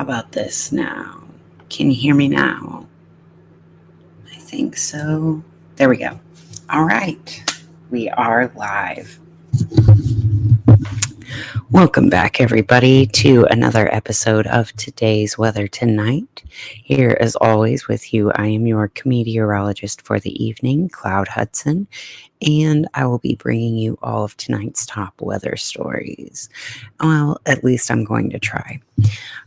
How about this now? Can you hear me now? I think so. There we go. All right. We are live. Welcome back, everybody, to another episode of Today's Weather Tonight. Here, as always, with you, I am your meteorologist for the evening, Cloud Hudson, and I will be bringing you all of tonight's top weather stories. Well, at least I'm going to try.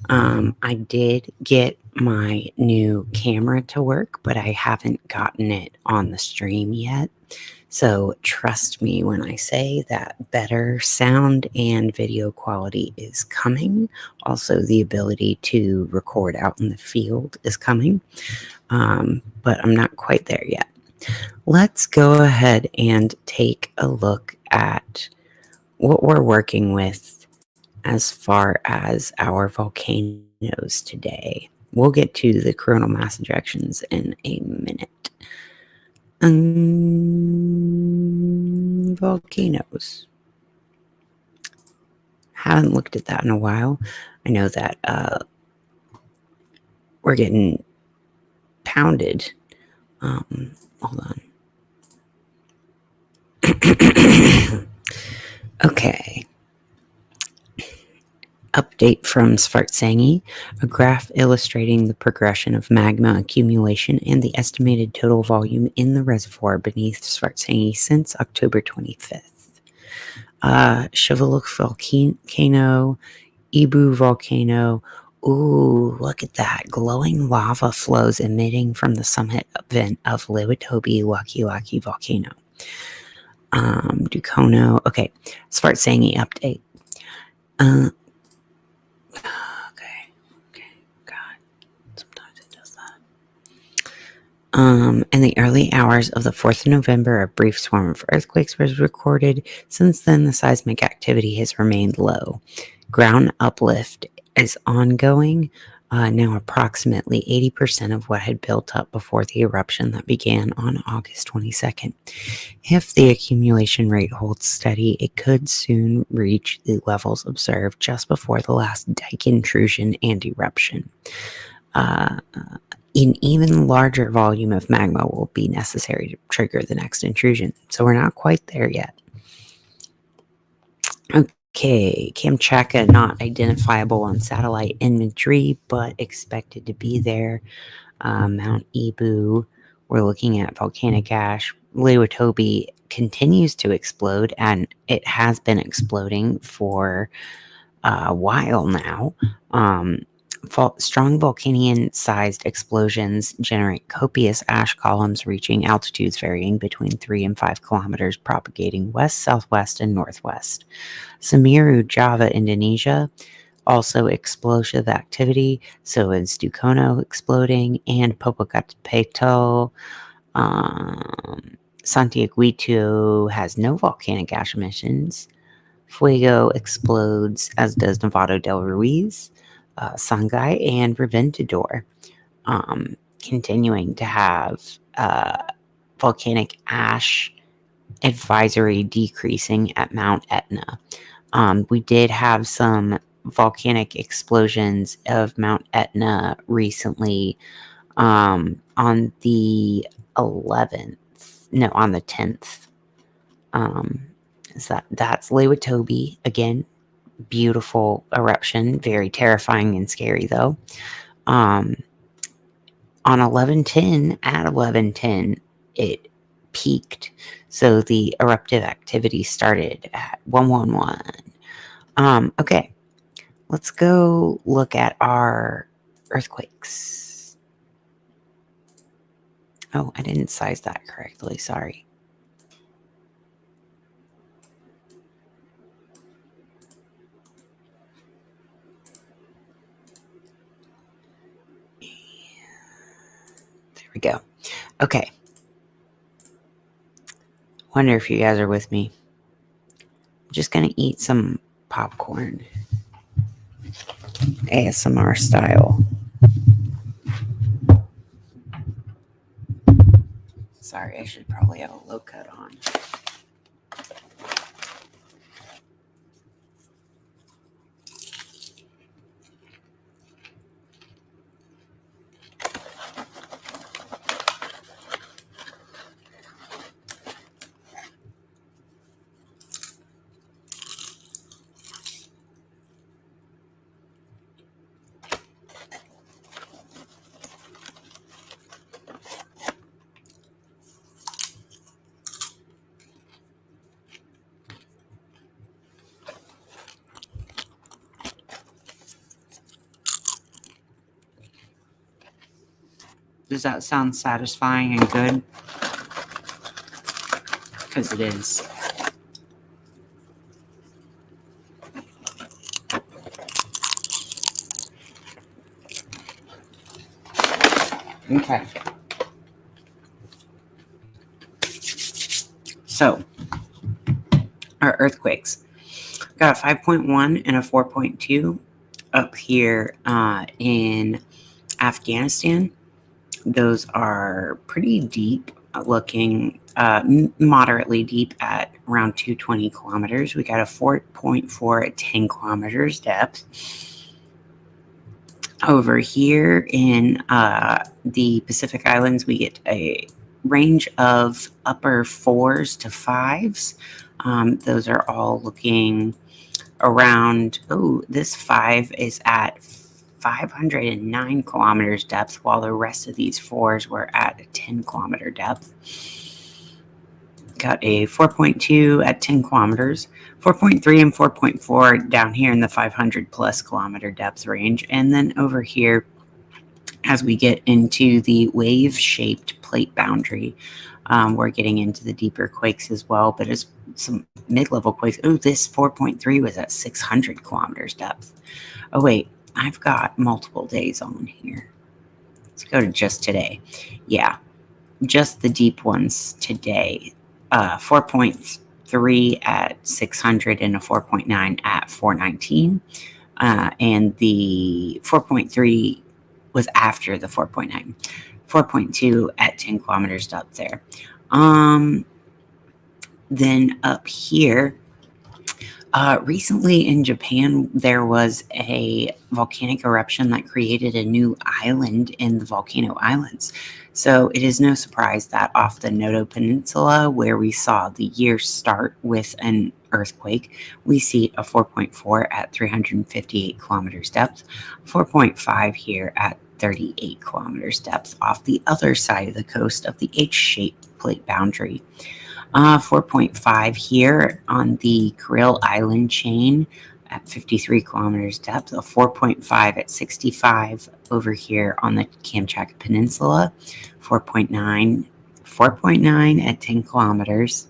I did get my new camera to work, but I haven't gotten it on the stream yet. So trust me when I say that better sound and video quality is coming. Also, the ability to record out in the field is coming, but I'm not quite there yet. Let's go ahead and take a look at what we're working with as far as our volcanoes today. We'll get to the coronal mass ejections in a minute. Volcanoes. Haven't looked at that in a while. I know that we're getting pounded. Hold on. Okay. Update from Svartsengi, a graph illustrating the progression of magma accumulation and the estimated total volume in the reservoir beneath Svartsengi since October 25th. Chevaluk volcano, Ibu volcano. Ooh, look at that. Glowing lava flows emitting from the summit vent of Lewitobi Wakiwaki volcano. Dukono. Okay, Svartsengi update. Okay. God, sometimes it does that. In the early hours of the 4th of November, a brief swarm of earthquakes was recorded. Since then, the seismic activity has remained low. Ground uplift is ongoing. Now approximately 80% of what had built up before the eruption that began on August 22nd. If the accumulation rate holds steady, it could soon reach the levels observed just before the last dike intrusion and eruption. An even larger volume of magma will be necessary to trigger the next intrusion, so we're not quite there yet. Okay, Kamchatka not identifiable on satellite imagery, but expected to be there. Mount Ibu, we're looking at volcanic ash. Lewitobi continues to explode, and it has been exploding for a while now. Strong volcanion-sized explosions generate copious ash columns reaching altitudes varying between 3 and 5 kilometers, propagating west, southwest, and northwest. Semeru, Java, Indonesia, also explosive activity. So is Dukono exploding, and Popocatépetl. Santiaguito has no volcanic ash emissions. Fuego explodes, as does Nevado del Ruiz, Sangay, and Reventador, continuing to have volcanic ash advisory decreasing at Mount Etna. We did have some volcanic explosions of Mount Etna recently on the 11th. No, on the 10th. That's Lewitobi again. Beautiful eruption, very terrifying and scary though. On 11/10, at 11/10, it peaked. So the eruptive activity started at 111. Okay, let's go look at our earthquakes. Oh, I didn't size that correctly. Sorry. There we go. Okay. Wonder if you guys are with me. I'm just gonna eat some popcorn. ASMR style. Sorry, I should probably have a low cut on. Does that sound satisfying and good? Because it is. Okay. So, our earthquakes. Got a 5.1 and a 4.2 up here in Afghanistan. Those are pretty deep looking, moderately deep at around 220 kilometers. We got a 4.4 at 10 kilometers depth. Over here in the Pacific Islands, we get a range of upper 4s to 5s. Those are all looking around, this 5 is at 509 kilometers depth, while the rest of these 4s were at a 10 kilometer depth. Got a 4.2 at 10 kilometers, 4.3 and 4.4 down here in the 500 plus kilometer depth range. And then over here, as we get into the wave-shaped plate boundary, we're getting into the deeper quakes as well, but it's some mid-level quakes. Oh, this 4.3 was at 600 kilometers depth. Oh, wait, I've got multiple days on here. Let's go to just today. Yeah, just the deep ones today. 4.3 at 600 and a 4.9 at 419. And the 4.3 was after the 4.9. 4.2 at 10 kilometers depth there. Then up here, recently in Japan, there was a volcanic eruption that created a new island in the Volcano Islands. So it is no surprise that off the Noto Peninsula, where we saw the year start with an earthquake, we see a 4.4 at 358 kilometers depth, 4.5 here at 38 kilometers depth off the other side of the coast of the H-shaped plate boundary. 4.5 here on the Kuril Island chain at 53 kilometers depth, a 4.5 at 65 over here on the Kamchatka Peninsula, 4.9 at 10 kilometers.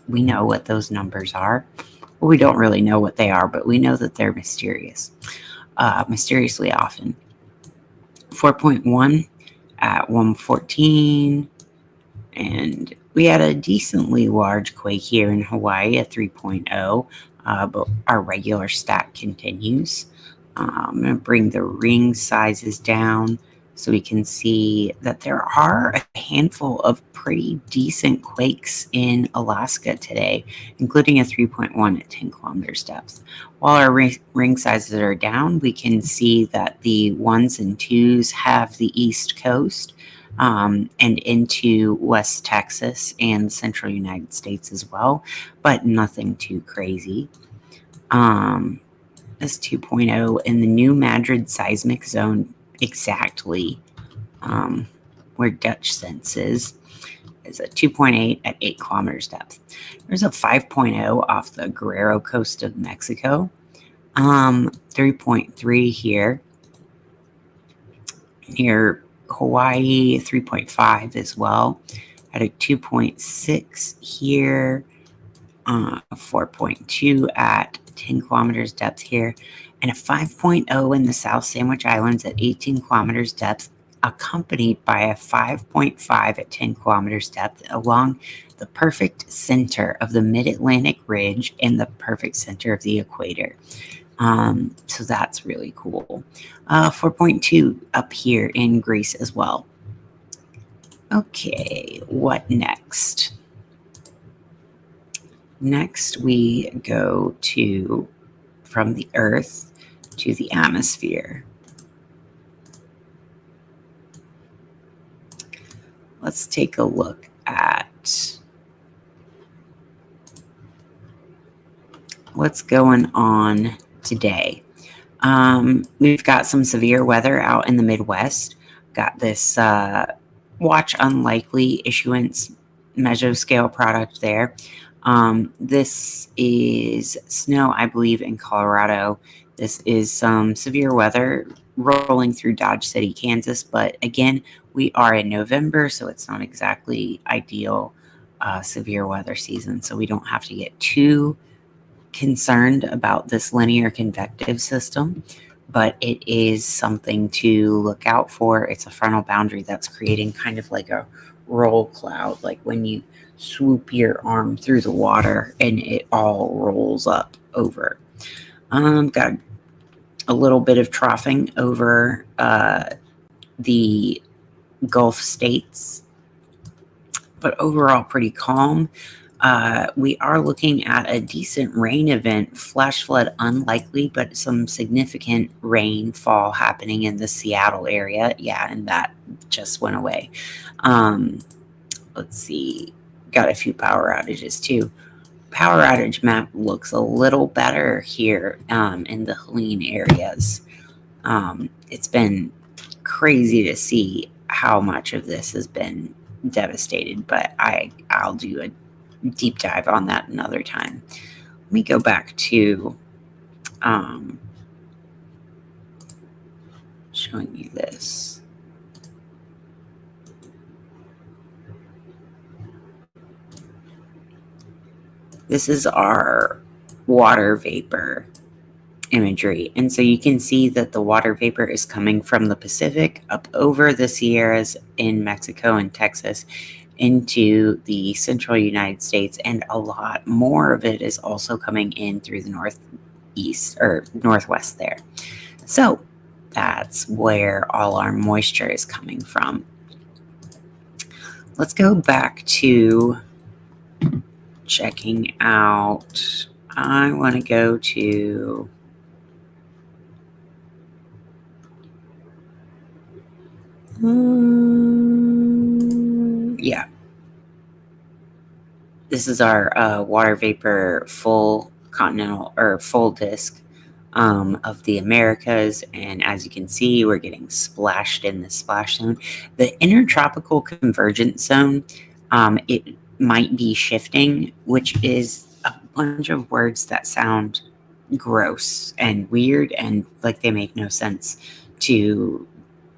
We know what those numbers are. Well, we don't really know what they are, but we know that they're mysterious, mysteriously often. 4.1 at 114, and we had a decently large quake here in Hawaii at 3.0, but our regular stack continues. I'm going to bring the ring sizes down so we can see that there are a handful of pretty decent quakes in Alaska today, including a 3.1 at 10 kilometers depth. While our ring sizes are down, we can see that the 1s and 2s have the East Coast, and into West Texas and central United States as well, but nothing too crazy. This 2.0 in the New Madrid seismic zone, exactly where Dutch sense is a 2.8 at 8 kilometers depth. There's a 5.0 off the Guerrero coast of Mexico. 3.3 here near Hawaii, 3.5 as well. At a 2.6 here, 4.2 at 10 kilometers depth here, and a 5.0 in the South Sandwich Islands at 18 kilometers depth, accompanied by a 5.5 at 10 kilometers depth along the perfect center of the Mid-Atlantic Ridge and the perfect center of the equator. So that's really cool. 4.2 up here in Greece as well. Okay, what next? Next, we go to from the Earth to the atmosphere. Let's take a look at what's going on today. We've got some severe weather out in the Midwest. Got this watch unlikely issuance mesoscale product there. This is snow, I believe, in Colorado. This is some severe weather rolling through Dodge City, Kansas. But again, We are in November, so it's not exactly ideal severe weather season. So we don't have to get too concerned about this linear convective system, but it is something to look out for. It's a frontal boundary that's creating kind of like a roll cloud, like when you swoop your arm through the water and it all rolls up over. Got a little bit of troughing over the Gulf states, but overall pretty calm. We are looking at a decent rain event, flash flood unlikely, but some significant rainfall happening in the Seattle area. Yeah, and that just went away. Let's see, got a few power outages too. Power outage map looks a little better here in the Helene areas. It's been crazy to see how much of this has been devastated, but I'll do a deep dive on that another time. Let me go back to showing you this. This is our water vapor imagery. And so you can see that the water vapor is coming from the Pacific up over the Sierras in Mexico and Texas into the central United States, and a lot more of it is also coming in through the northeast or northwest there. So that's where all our moisture is coming from. Let's go back to checking out. I want to go to yeah. This is our water vapor full continental or full disk of the Americas. And as you can see, we're getting splashed in the splash zone. The intertropical convergence zone, it might be shifting, which is a bunch of words that sound gross and weird and like they make no sense to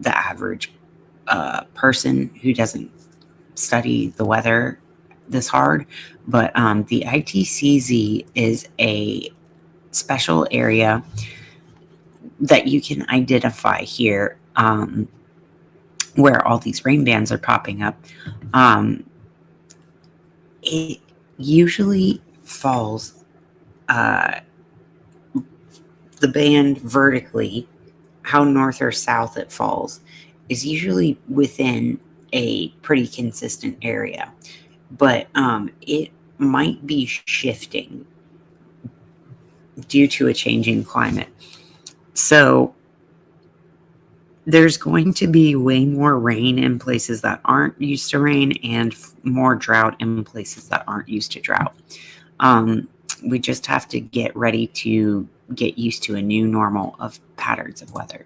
the average person who doesn't study the weather this hard. But the ITCZ is a special area that you can identify here where all these rain bands are popping up. It usually falls the band vertically, how north or south it falls, is usually within a pretty consistent area. But it might be shifting due to a changing climate. So there's going to be way more rain in places that aren't used to rain and more drought in places that aren't used to drought. We just have to get ready to get used to a new normal of patterns of weather.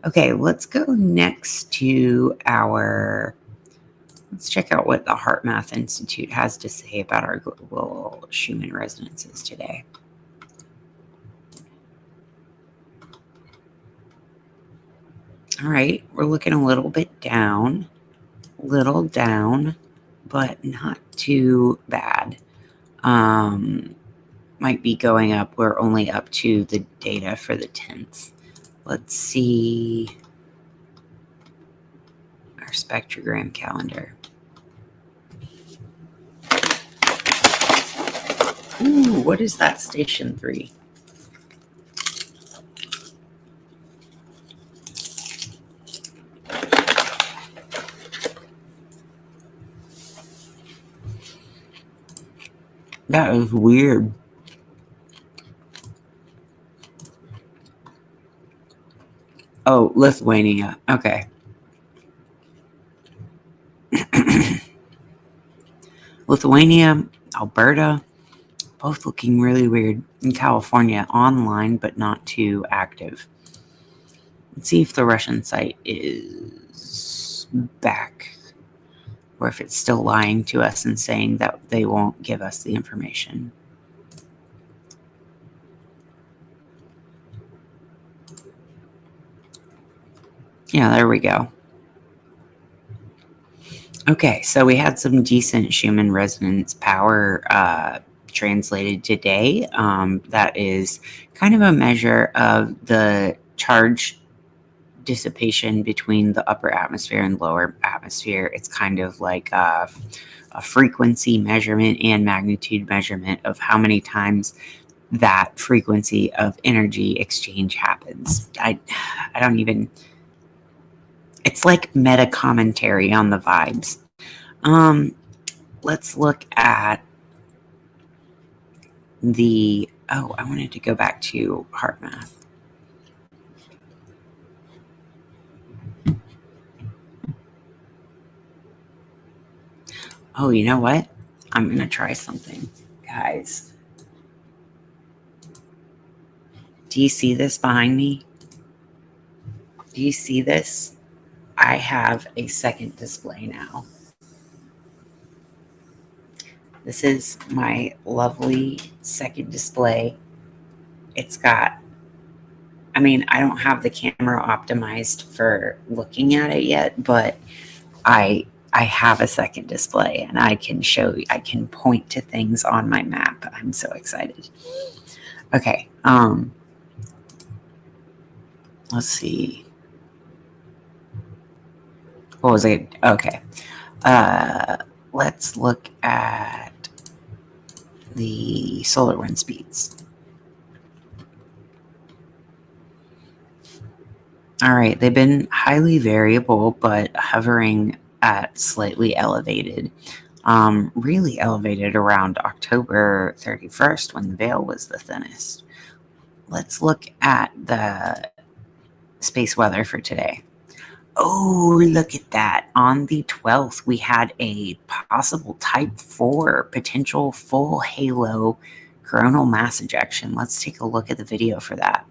Okay, let's go next to let's check out what the HeartMath Institute has to say about our global Schumann resonances today. All right, we're looking a little bit down, but not too bad. Might be going up. We're only up to the data for the 10th. Let's see our spectrogram calendar. Ooh, what is that? Station 3. That is weird. Oh, Lithuania. Okay. Lithuania, Alberta, both looking really weird. In California, online, but not too active. Let's see if the Russian site is back, or if it's still lying to us and saying that they won't give us the information. Yeah, there we go. Okay, so we had some decent Schumann resonance power translated today. That is kind of a measure of the charge dissipation between the upper atmosphere and lower atmosphere. It's kind of like a frequency measurement and magnitude measurement of how many times that frequency of energy exchange happens. I don't even. It's like meta commentary on the vibes. Let's look at the. Oh, I wanted to go back to heart math. Oh, you know what? I'm gonna try something, guys. Do you see this behind me? Do you see this? I have a second display now. This is my lovely second display. It's got, I mean, I don't have the camera optimized for looking at it yet, but I have a second display and I can point to things on my map. I'm so excited. Okay. Let's see. What was it? Okay. Let's look at the solar wind speeds. All right, they've been highly variable, but hovering at slightly elevated. Really elevated around October 31st when the veil was the thinnest. Let's look at the space weather for today. Oh, look at that. On the 12th, we had a possible type 4 potential full halo coronal mass ejection. Let's take a look at the video for that.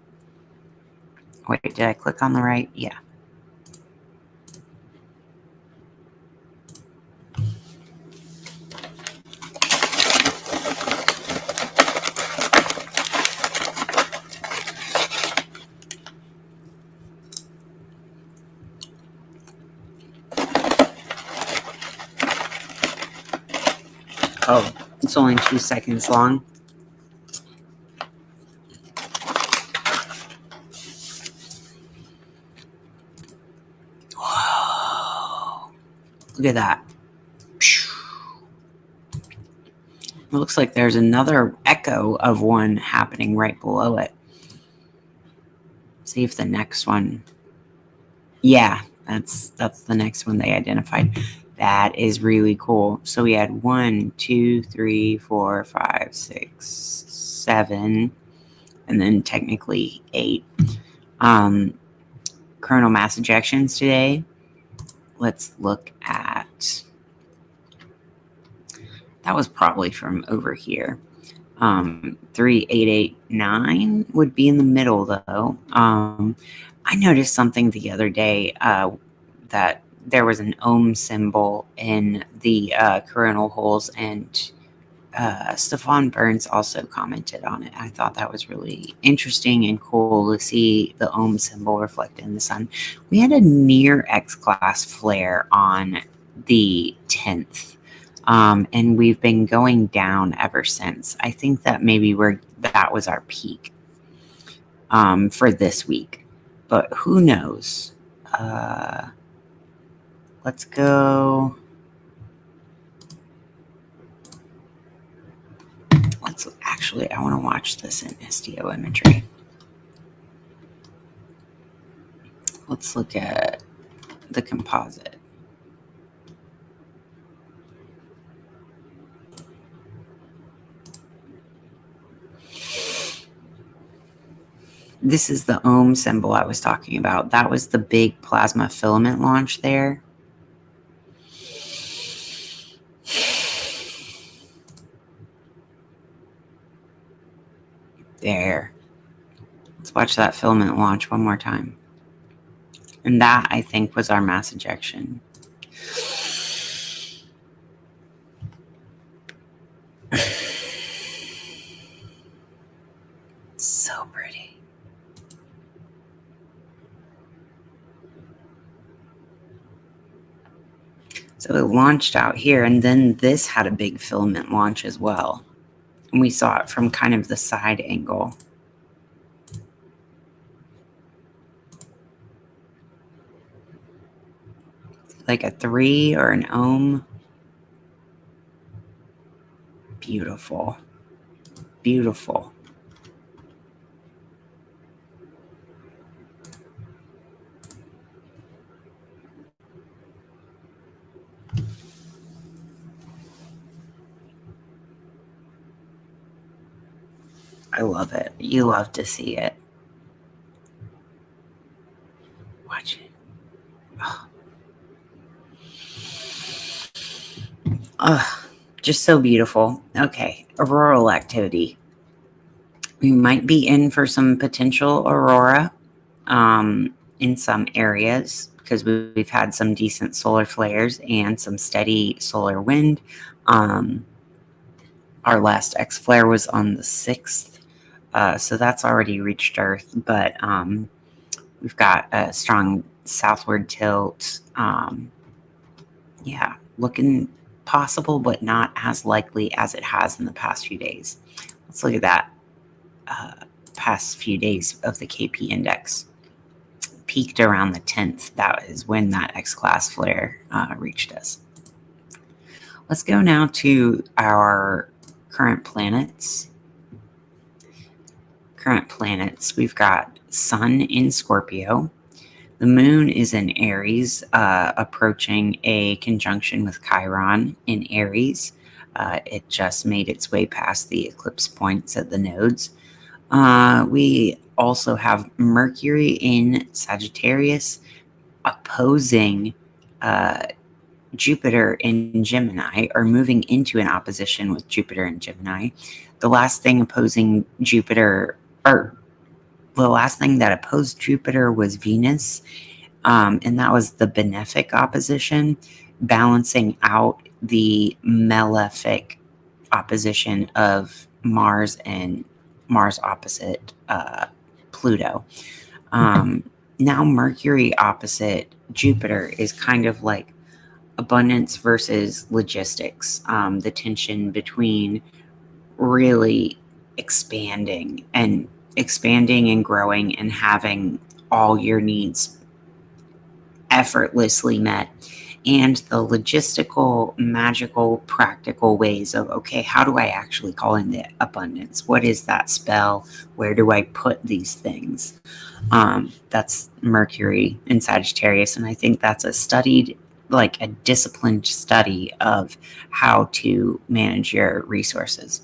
Wait, did I click on the right? Yeah. Oh, it's only 2 seconds long. Whoa. Look at that. It looks like there's another echo of one happening right below it. See if the next one. Yeah, that's the next one they identified. That is really cool. So we had 1, 2, 3, 4, 5, 6, 7, and then technically 8 coronal mass ejections today. Let's look at. That was probably from over here. 3889 would be in the middle, though. I noticed something the other day that there was an ohm symbol in the coronal holes, and Stefan Burns also commented on it. I thought that was really interesting and cool to see the ohm symbol reflected in the sun. We had a near X-class flare on the 10th. And we've been going down ever since. I think that maybe that was our peak for this week, but who knows? Let's go. I want to watch this in SDO imagery. Let's look at the composite. This is the ohm symbol I was talking about. That was the big plasma filament launch there. There. Let's watch that filament launch one more time. And that, I think, was our mass ejection. So pretty. So it launched out here, and then this had a big filament launch as well. And we saw it from kind of the side angle. Like a 3 or an ohm. Beautiful. Beautiful. I love it. You love to see it. Watch it. Oh. Oh, just so beautiful. Okay, auroral activity. We might be in for some potential aurora in some areas because we've had some decent solar flares and some steady solar wind. Our last X flare was on the 6th, so that's already reached Earth, but we've got a strong southward tilt. Yeah, looking possible, but not as likely as it has in the past few days. Let's look at that past few days of the KP index. Peaked around the 10th. That is when that X-class flare reached us. Let's go now to our current planets. Current planets. We've got Sun in Scorpio. The moon is in Aries, approaching a conjunction with Chiron in Aries. It just made its way past the eclipse points at the nodes. We also have Mercury in Sagittarius opposing Jupiter in Gemini, or moving into an opposition with Jupiter in Gemini. The last thing opposing Jupiter, or the last thing that opposed Jupiter was Venus, and that was the benefic opposition, balancing out the malefic opposition of Mars and Mars opposite Pluto. Now Mercury opposite Jupiter is kind of like abundance versus logistics, the tension between really expanding and growing and having all your needs effortlessly met, and the logistical, magical, practical ways of, okay, how do I actually call in the abundance? What is that spell? Where do I put these things? That's Mercury in Sagittarius, and I think that's a studied, like a disciplined study of how to manage your resources.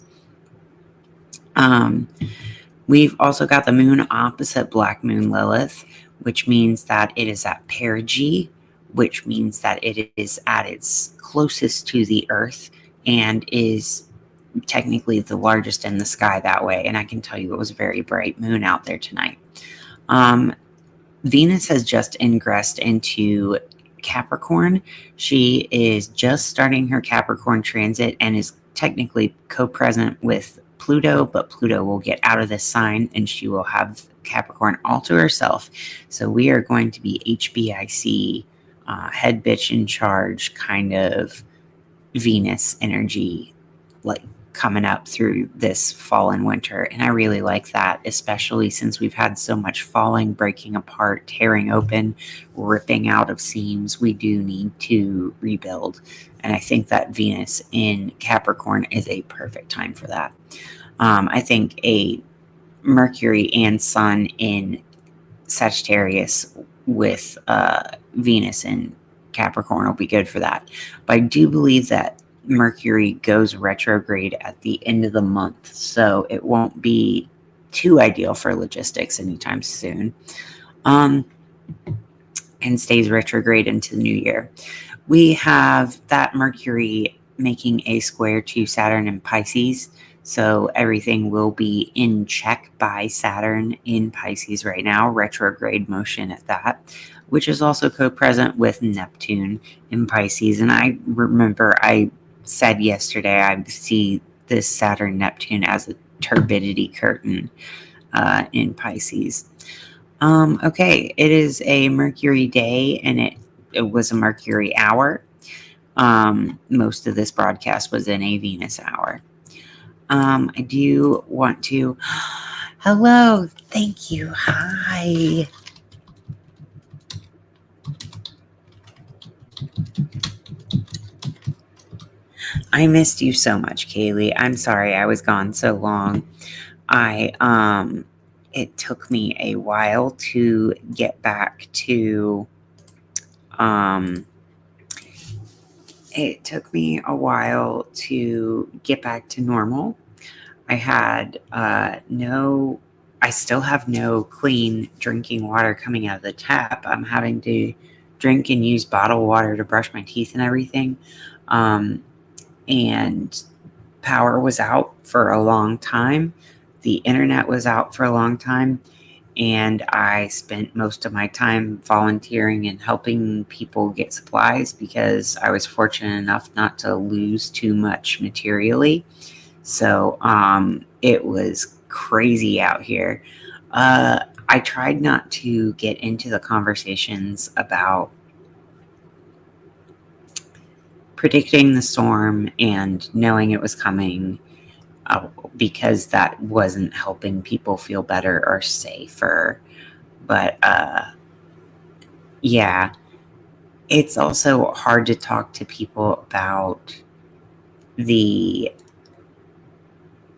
We've also got the moon opposite Black Moon Lilith, which means that it is at perigee, which means that it is at its closest to the Earth and is technically the largest in the sky that way. And I can tell you it was a very bright moon out there tonight. Venus has just ingressed into Capricorn. She is just starting her Capricorn transit and is technically co-present with Pluto, but Pluto will get out of this sign and she will have Capricorn all to herself. So we are going to be HBIC, head bitch in charge kind of Venus energy, like coming up through this fall and winter. And I really like that, especially since we've had so much falling, breaking apart, tearing open, ripping out of seams. We do need to rebuild. And I think that Venus in Capricorn is a perfect time for that. I think a Mercury and Sun in Sagittarius with Venus in Capricorn will be good for that. But I do believe that Mercury goes retrograde at the end of the month, so it won't be too ideal for logistics anytime soon, and stays retrograde into the new year. We have that Mercury making a square to Saturn in Pisces, so everything will be in check by Saturn in Pisces right now, retrograde motion at that, which is also co-present with Neptune in Pisces. And I remember I said yesterday I see this Saturn-Neptune as a turbidity curtain in Pisces. Okay, it is a Mercury day, and it was a Mercury hour. Most of this broadcast was in a Venus hour. I do want to. Hello, thank you. Hi. I missed you so much, Kaylee. I'm sorry I was gone so long. It took me a while to get back to normal. I still have no clean drinking water coming out of the tap. I'm having to drink and use bottled water to brush my teeth and everything. And power was out for a long time. The internet was out for a long time. And I spent most of my time volunteering and helping people get supplies because I was fortunate enough not to lose too much materially. So it was crazy out here. I tried not to get into the conversations about predicting the storm and knowing it was coming because that wasn't helping people feel better or safer. But yeah, it's also hard to talk to people about the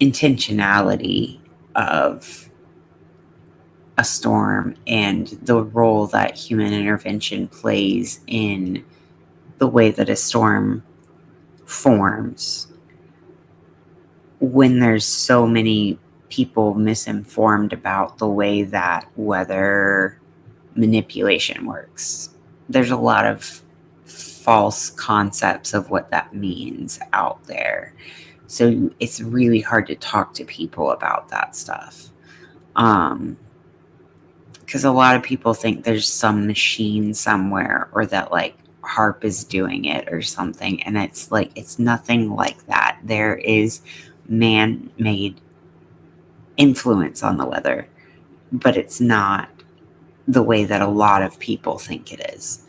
intentionality of a storm and the role that human intervention plays in the way that a storm forms when there's so many people misinformed about the way that weather manipulation works. There's a lot of false concepts of what that means out there. So it's really hard to talk to people about that stuff. Because a lot of people think there's some machine somewhere or that like HARP is doing it or something. And it's like, it's nothing like that. There is man-made influence on the weather, but it's not the way that a lot of people think it is.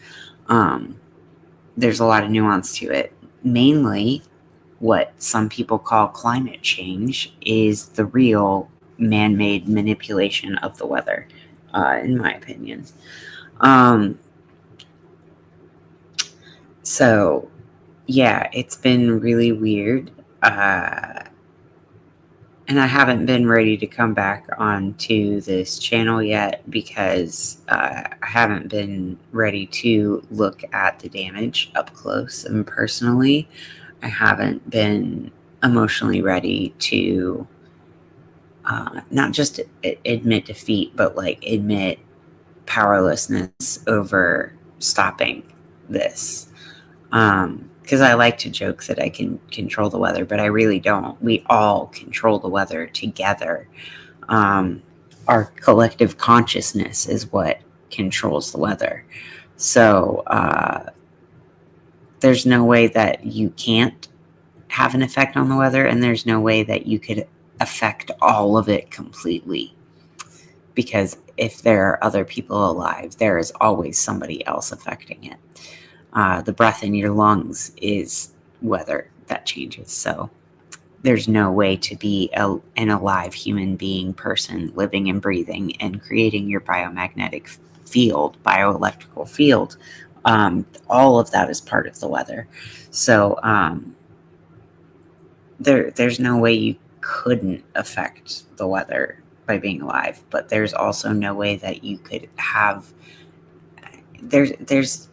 There's a lot of nuance to it. Mainly, what some people call climate change is the real man-made manipulation of the weather, in my opinion. So, yeah, it's been really weird. And I haven't been ready to come back onto this channel yet because I haven't been ready to look at the damage up close and personally. I haven't been emotionally ready to not just admit defeat, but like admit powerlessness over stopping this. Because I like to joke that I can control the weather, but I really don't. We all control the weather together. Our collective consciousness is what controls the weather. So there's no way that you can't have an effect on the weather, and there's no way that you could affect all of it completely. Because if there are other people alive, there is always somebody else affecting it. The breath in your lungs is weather that changes. So there's no way to be an alive human being person living and breathing and creating your biomagnetic field, bioelectrical field. All of that is part of the weather. So there's no way you couldn't affect the weather by being alive, but there's also no way that you could have there's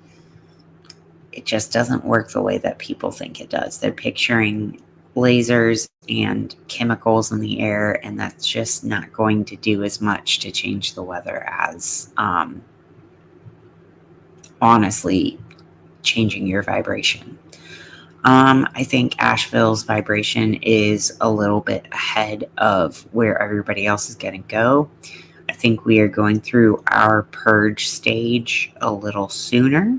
it just doesn't work the way that people think it does. They're picturing lasers and chemicals in the air, and that's just not going to do as much to change the weather as honestly changing your vibration. I think Asheville's vibration is a little bit ahead of where everybody else is going to go. I think we are going through our purge stage a little sooner.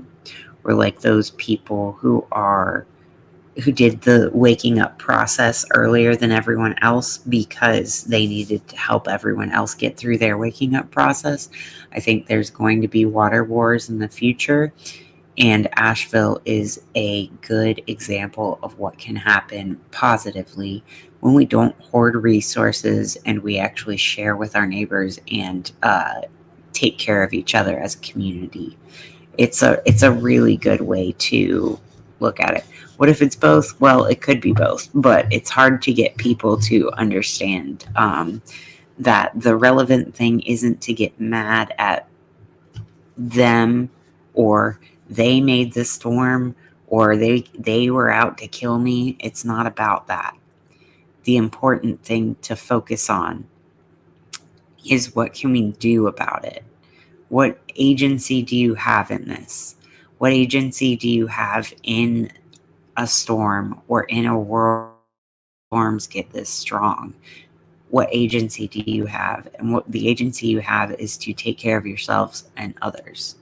We're like those people who did the waking up process earlier than everyone else because they needed to help everyone else get through their waking up process. I think there's going to be water wars in the future. And Asheville is a good example of what can happen positively when we don't hoard resources and we actually share with our neighbors and take care of each other as a community. It's a really good way to look at it. What if it's both? Well, it could be both, but it's hard to get people to understand that the relevant thing isn't to get mad at them, or they made the storm, or they were out to kill me. It's not about that. The important thing to focus on is, what can we do about it? What agency do you have in this? What agency do you have in a storm or in a world storms get this strong? What agency do you have? And what the agency you have is to take care of yourselves and others.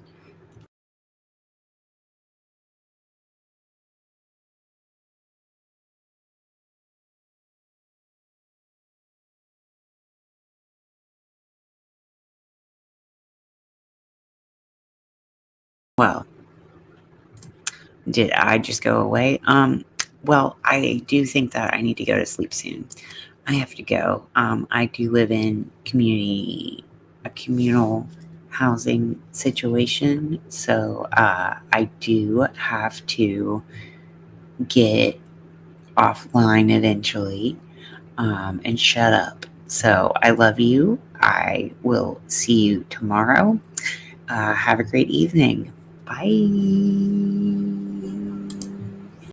Well, did I just go away? Well, I do think that I need to go to sleep soon. I have to go. I do live in a communal housing situation, so I do have to get offline eventually, and shut up. So I love you. I will see you tomorrow. Have a great evening. Bye.